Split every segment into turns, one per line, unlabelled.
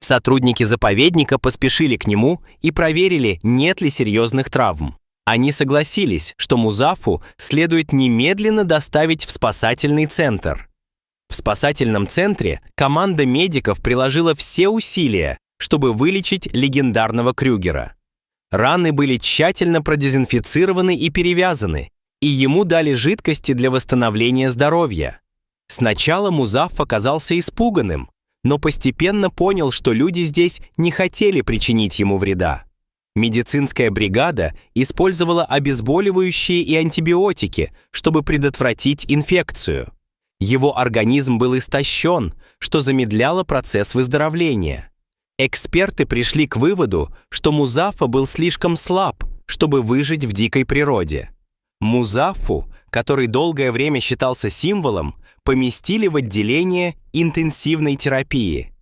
Сотрудники заповедника поспешили к нему и проверили, нет ли серьезных травм. Они согласились, что Музаффу следует немедленно доставить в спасательный центр. В спасательном центре команда медиков приложила все усилия, чтобы вылечить легендарного Крюгера. Раны были тщательно продезинфицированы и перевязаны, и ему дали жидкости для восстановления здоровья. Сначала Музафф оказался испуганным, но постепенно понял, что люди здесь не хотели причинить ему вреда. Медицинская бригада использовала обезболивающие и антибиотики, чтобы предотвратить инфекцию. Его организм был истощен, что замедляло процесс выздоровления. Эксперты пришли к выводу, что Музаффа был слишком слаб, чтобы выжить в дикой природе. Музаффу, который долгое время считался символом, поместили в отделение интенсивной терапии.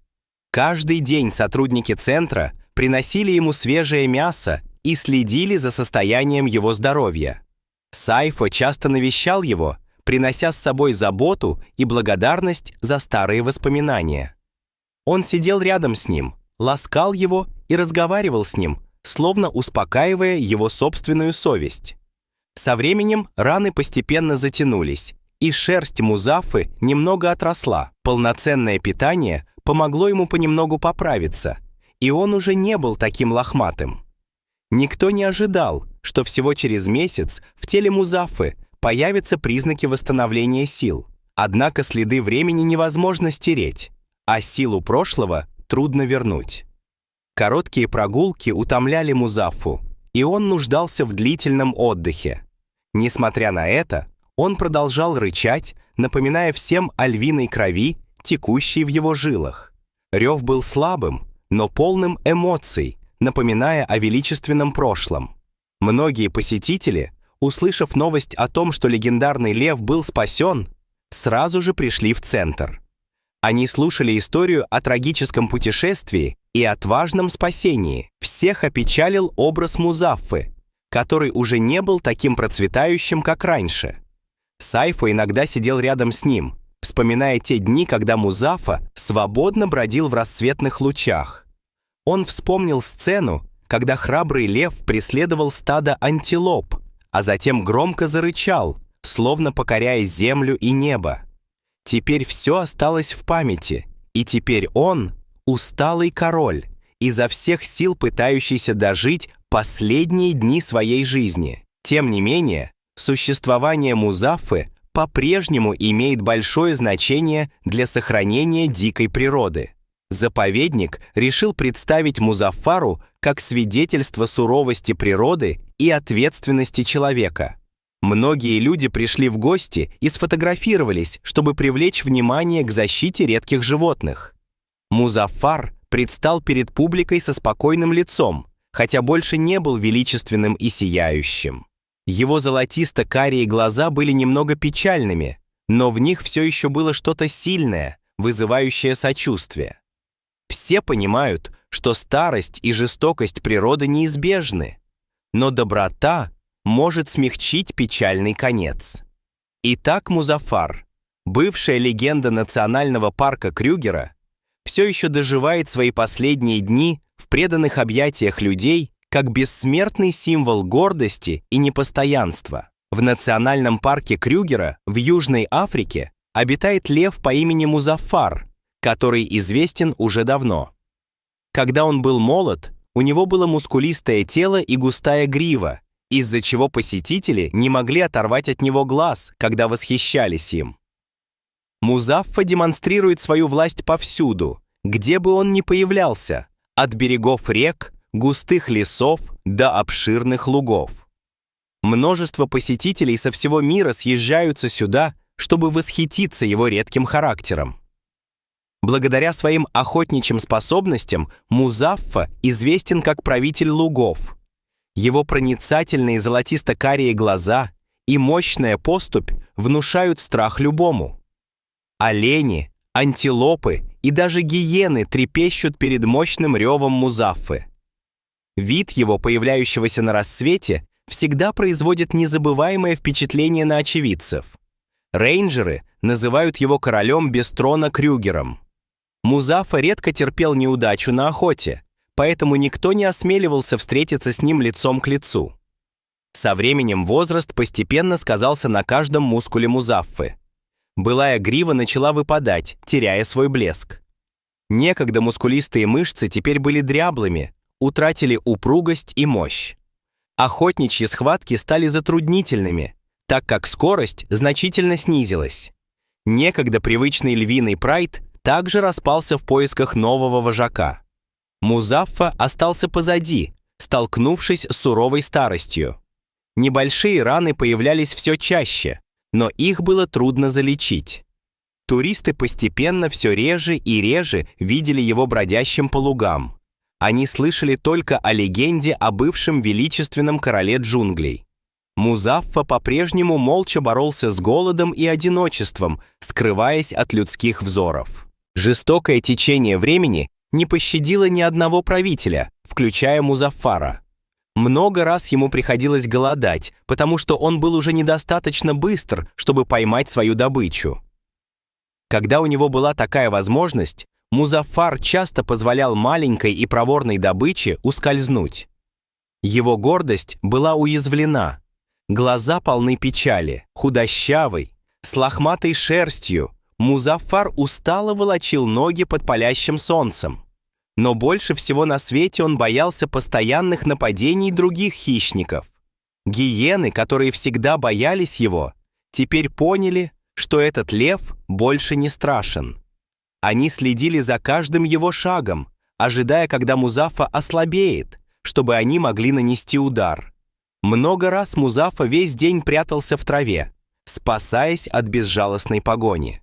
Каждый день сотрудники центра приносили ему свежее мясо и следили за состоянием его здоровья. Сайфа часто навещал его, принося с собой заботу и благодарность за старые воспоминания. Он сидел рядом с ним, ласкал его и разговаривал с ним, словно успокаивая его собственную совесть. Со временем раны постепенно затянулись, и шерсть Музаффы немного отросла. Полноценное питание помогло ему понемногу поправиться, и он уже не был таким лохматым. Никто не ожидал, что всего через месяц в теле Музаффы появятся признаки восстановления сил. Однако следы времени невозможно стереть, а силу прошлого трудно вернуть. Короткие прогулки утомляли Музаффу, и он нуждался в длительном отдыхе. Несмотря на это, он продолжал рычать, напоминая всем о львиной крови, текущей в его жилах. Рев был слабым, но полным эмоций, напоминая о величественном прошлом. Многие посетители, услышав новость о том, что легендарный лев был спасен, сразу же пришли в центр. Они слушали историю о трагическом путешествии и отважном спасении. Всех опечалил образ Музаффы, который уже не был таким процветающим, как раньше. Сайфа иногда сидел рядом с ним, вспоминая те дни, когда Музаффа свободно бродил в рассветных лучах. Он вспомнил сцену, когда храбрый лев преследовал стадо антилоп, а затем громко зарычал, словно покоряя землю и небо. Теперь все осталось в памяти, и теперь он — усталый король, изо всех сил пытающийся дожить последние дни своей жизни. Тем не менее, существование Музаффы по-прежнему имеет большое значение для сохранения дикой природы. Заповедник решил представить Музаффару как свидетельство суровости природы и ответственности человека. Многие люди пришли в гости и сфотографировались, чтобы привлечь внимание к защите редких животных. Музаффар предстал перед публикой со спокойным лицом, хотя больше не был величественным и сияющим. Его золотисто-карие глаза были немного печальными, но в них все еще было что-то сильное, вызывающее сочувствие. Все понимают, что старость и жестокость природы неизбежны, но доброта может смягчить печальный конец. Итак, Музаффар, бывшая легенда национального парка Крюгера, все еще доживает свои последние дни в преданных объятиях людей как бессмертный символ гордости и непостоянства. В национальном парке Крюгера в Южной Африке обитает лев по имени Музаффар, который известен уже давно. Когда он был молод, у него было мускулистое тело и густая грива, из-за чего посетители не могли оторвать от него глаз, когда восхищались им. Музаффа демонстрирует свою власть повсюду, где бы он ни появлялся, от берегов рек, густых лесов до обширных лугов. Множество посетителей со всего мира съезжаются сюда, чтобы восхититься его редким характером. Благодаря своим охотничьим способностям Музаффа известен как правитель лугов. Его проницательные золотисто-карие глаза и мощная поступь внушают страх любому. Олени, антилопы и даже гиены трепещут перед мощным ревом Музаффы. Вид его, появляющегося на рассвете, всегда производит незабываемое впечатление на очевидцев. Рейнджеры называют его королем без трона Крюгером. Музафа редко терпел неудачу на охоте, поэтому никто не осмеливался встретиться с ним лицом к лицу. Со временем возраст постепенно сказался на каждом мускуле Музаффы. Былая грива начала выпадать, теряя свой блеск. Некогда мускулистые мышцы теперь были дряблыми, утратили упругость и мощь. Охотничьи схватки стали затруднительными, так как скорость значительно снизилась. Некогда привычный львиный прайд также распался в поисках нового вожака. Музаффа остался позади, столкнувшись с суровой старостью. Небольшие раны появлялись все чаще, но их было трудно залечить. Туристы постепенно все реже и реже видели его бродящим по лугам. Они слышали только о легенде о бывшем величественном короле джунглей. Музаффа по-прежнему молча боролся с голодом и одиночеством, скрываясь от людских взоров. Жестокое течение времени не пощадило ни одного правителя, включая Музаффара. Много раз ему приходилось голодать, потому что он был уже недостаточно быстр, чтобы поймать свою добычу. Когда у него была такая возможность, Музаффар часто позволял маленькой и проворной добыче ускользнуть. Его гордость была уязвлена. Глаза полны печали, худощавый, с лохматой шерстью, Музаффар устало волочил ноги под палящим солнцем. Но больше всего на свете он боялся постоянных нападений других хищников. Гиены, которые всегда боялись его, теперь поняли, что этот лев больше не страшен. Они следили за каждым его шагом, ожидая, когда Музаффа ослабеет, чтобы они могли нанести удар. Много раз Музаффа весь день прятался в траве, спасаясь от безжалостной погони.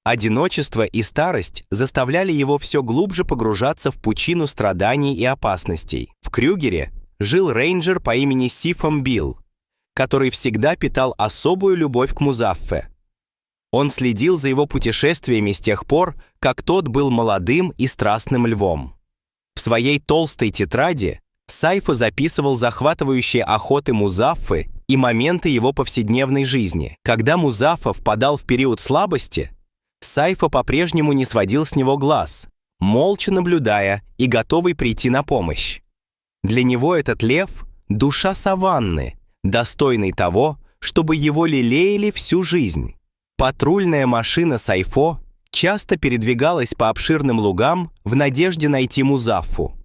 Одиночество и старость заставляли его все глубже погружаться в пучину страданий и опасностей. В Крюгере жил рейнджер по имени Сифом Билл, который всегда питал особую любовь к Музаффе. Он следил за его путешествиями с тех пор, как тот был молодым и страстным львом. В своей толстой тетради Сайфо записывал захватывающие охоты Музаффы и моменты его повседневной жизни. Когда Музаффа впадал в период слабости, Сайфо по-прежнему не сводил с него глаз, молча наблюдая и готовый прийти на помощь. Для него этот лев – душа саванны, достойный того, чтобы его лелеяли всю жизнь. Патрульная машина Сайфо часто передвигалась по обширным лугам в надежде найти Музаффу.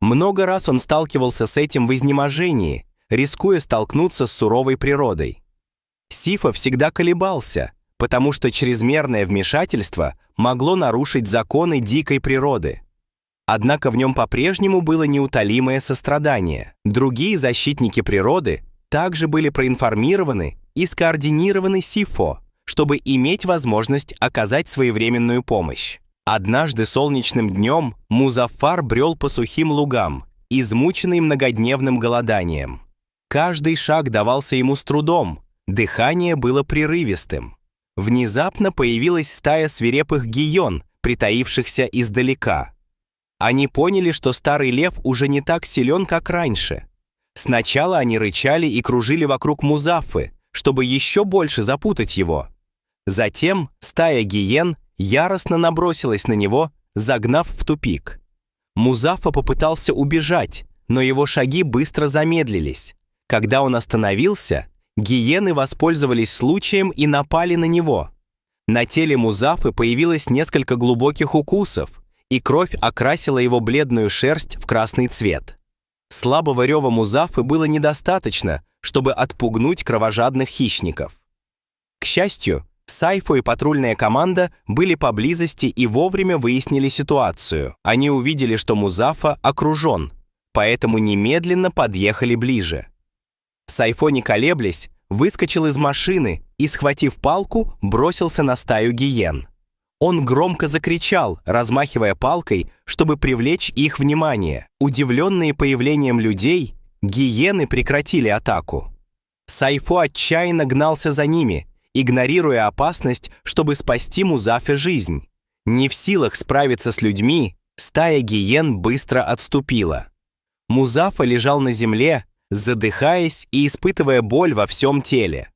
Много раз он сталкивался с этим в изнеможении, рискуя столкнуться с суровой природой. Сифа всегда колебался, потому что чрезмерное вмешательство могло нарушить законы дикой природы. Однако в нем по-прежнему было неутолимое сострадание. Другие защитники природы также были проинформированы и скоординированы Сифо, чтобы иметь возможность оказать своевременную помощь. Однажды солнечным днем Музаффар брел по сухим лугам, измученный многодневным голоданием. Каждый шаг давался ему с трудом, дыхание было прерывистым. Внезапно появилась стая свирепых гиен, притаившихся издалека. Они поняли, что старый лев уже не так силен, как раньше. Сначала они рычали и кружили вокруг Музаффы, чтобы еще больше запутать его. Затем стая гиен яростно набросилась на него, загнав в тупик. Музаффа попытался убежать, но его шаги быстро замедлились. Когда он остановился, гиены воспользовались случаем и напали на него. На теле Музаффы появилось несколько глубоких укусов, и кровь окрасила его бледную шерсть в красный цвет. Слабого рева Музаффы было недостаточно, чтобы отпугнуть кровожадных хищников. К счастью, Сайфо и патрульная команда были поблизости и вовремя выяснили ситуацию. Они увидели, что Музаффа окружен, поэтому немедленно подъехали ближе. Сайфо, не колеблясь, выскочил из машины и, схватив палку, бросился на стаю гиен. Он громко закричал, размахивая палкой, чтобы привлечь их внимание. Удивленные появлением людей, гиены прекратили атаку. Сайфо отчаянно гнался за ними, игнорируя опасность, чтобы спасти Музаффе жизнь. Не в силах справиться с людьми, стая гиен быстро отступила. Музаффа лежал на земле, задыхаясь и испытывая боль во всем теле.